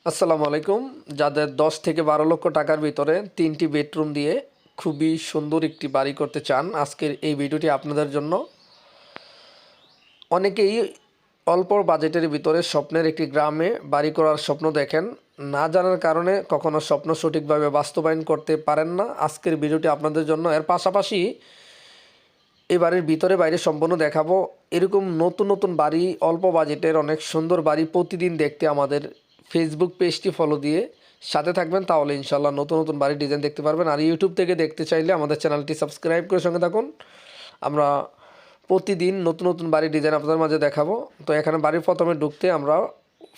আসসালামু আলাইকুম। যাদের ১০ থেকে ১২ লক্ষ টাকার ভিতরে ৩টি বেডরুম দিয়ে খুবই সুন্দর একটি বাড়ি করতে চান, আজকের এই ভিডিওটি আপনাদের জন্য। অনেকেই অল্প বাজেটের ভিতরে স্বপ্নের একটি গ্রামে বাড়ি করার স্বপ্ন দেখেন, না জানার কারণে কখনো স্বপ্ন সঠিকভাবে বাস্তবায়ন করতে পারেন না। আজকের ভিডিওটি আপনাদের জন্য। এর পাশাপাশি এই বাড়ির ভিতরে বাইরে সম্পূর্ণ দেখাবো। এরকম নতুন নতুন বাড়ি, অল্প বাজেটের অনেক সুন্দর বাড়ি প্রতিদিন দেখতে আমাদের ফেসবুক পেজটি ফলো দিয়ে সাথে থাকবেন, তাহলে ইনশাল্লাহ নতুন নতুন বাড়ির ডিজাইন দেখতে পারবেন। আর ইউটিউব থেকে দেখতে চাইলে আমাদের চ্যানেলটি সাবস্ক্রাইব করে সঙ্গে থাকুন। আমরা প্রতিদিন নতুন নতুন বাড়ির ডিজাইন আপনাদের মাঝে দেখাবো। তো এখানে বাড়ির প্রথমে ঢুকতে আমরা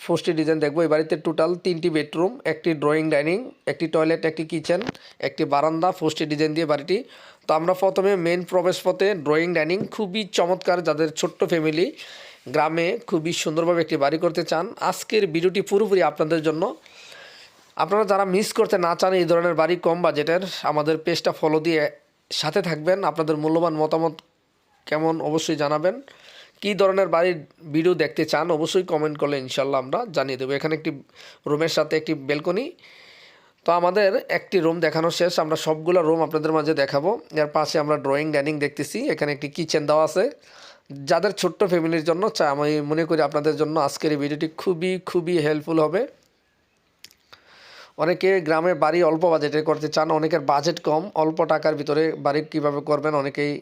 ফোর্সটি ডিজাইন দেখবো। এই বাড়িতে টোটাল 3টি বেডরুম, একটি ড্রয়িং ডাইনিং, একটি টয়লেট, একটি কিচেন, একটি বারান্দা, ফোর্সটি ডিজাইন দিয়ে বাড়িটি। তো আমরা প্রথমে মেন প্রবেশপথে ড্রয়িং ডাইনিং, খুবই চমৎকার। যাদের ছোট্ট ফ্যামিলি, গ্রামে খুবই সুন্দরভাবে একটি বাড়ি করতে চান, আজকের ভিডিওটি পুরোপুরি আপনাদের জন্য। আপনারা যারা মিস করতে না চান এই ধরনের বাড়ি কম বাজেটের, আমাদের পেজটা ফলো দিয়ে সাথে থাকবেন। আপনাদের মূল্যবান মতামত কেমন অবশ্যই জানাবেন। কী ধরনের বাড়ির ভিডিও দেখতে চান অবশ্যই কমেন্ট করলে ইনশাল্লাহ আমরা জানিয়ে দেবো। এখানে একটি রুমের সাথে একটি ব্যালকনি। তো আমাদের একটি রুম দেখানো শেষ, আমরা সবগুলো রুম আপনাদের মাঝে দেখাবো। এর পাশে আমরা ড্রয়িং ডাইনিং দেখতেছি, এখানে একটি কিচেন দেওয়া আছে। যাদের ছোট্ট ফ্যামিলির জন্য আমি মনে করি আপনাদের জন্য আজকের এই ভিডিওটি খুবই খুবই হেল্পফুল হবে। অনেকে গ্রামে বাড়ি অল্প বাজেটে করতে চান, অনেকের বাজেট কম, অল্প টাকার ভিতরে বাড়ি কীভাবে করবেন অনেকেই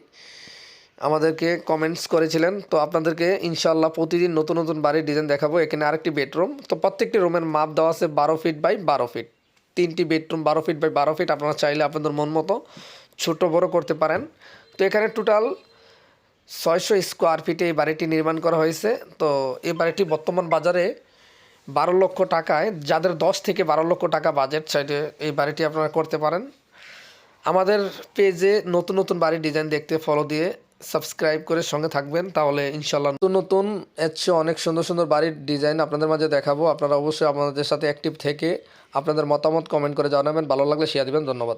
আমাদেরকে কমেন্টস করেছিলেন। তো আপনাদেরকে ইনশাল্লাহ প্রতিদিন নতুন নতুন বাড়ির ডিজাইন দেখাবো। এখানে আরেকটি বেডরুম। তো প্রত্যেকটি রুমের মাপ দেওয়া আছে 12 ফিট বাই 12 ফিট। 3টি বেডরুম 12 ফিট বাই 12 ফিট। আপনারা চাইলে আপনাদের মন মতো ছোটো বড়ো করতে পারেন। তো এখানে টোটাল 600 স্কোয়ার ফিটে এই বাড়িটি নির্মাণ করা হয়েছে। তো এই বাড়িটি বর্তমান বাজারে 12 লক্ষ টাকায়, যাদের 10 থেকে 12 লক্ষ টাকা বাজেট চাইলে এই বাড়িটি আপনারা করতে পারেন। আমাদের পেজে নতুন নতুন বাড়ির ডিজাইন দেখতে ফলো দিয়ে সাবস্ক্রাইব করে সঙ্গে থাকবেন, তাহলে ইনশাল্লাহ নতুন নতুন অনেক সুন্দর সুন্দর বাড়ির ডিজাইন আপনাদের মাঝে দেখাবো। আপনারা অবশ্যই আপনাদের সাথে অ্যাক্টিভ থেকে আপনাদের মতামত কমেন্ট করে জানাবেন। ভালো লাগলে শেয়ার দিবেন। ধন্যবাদ।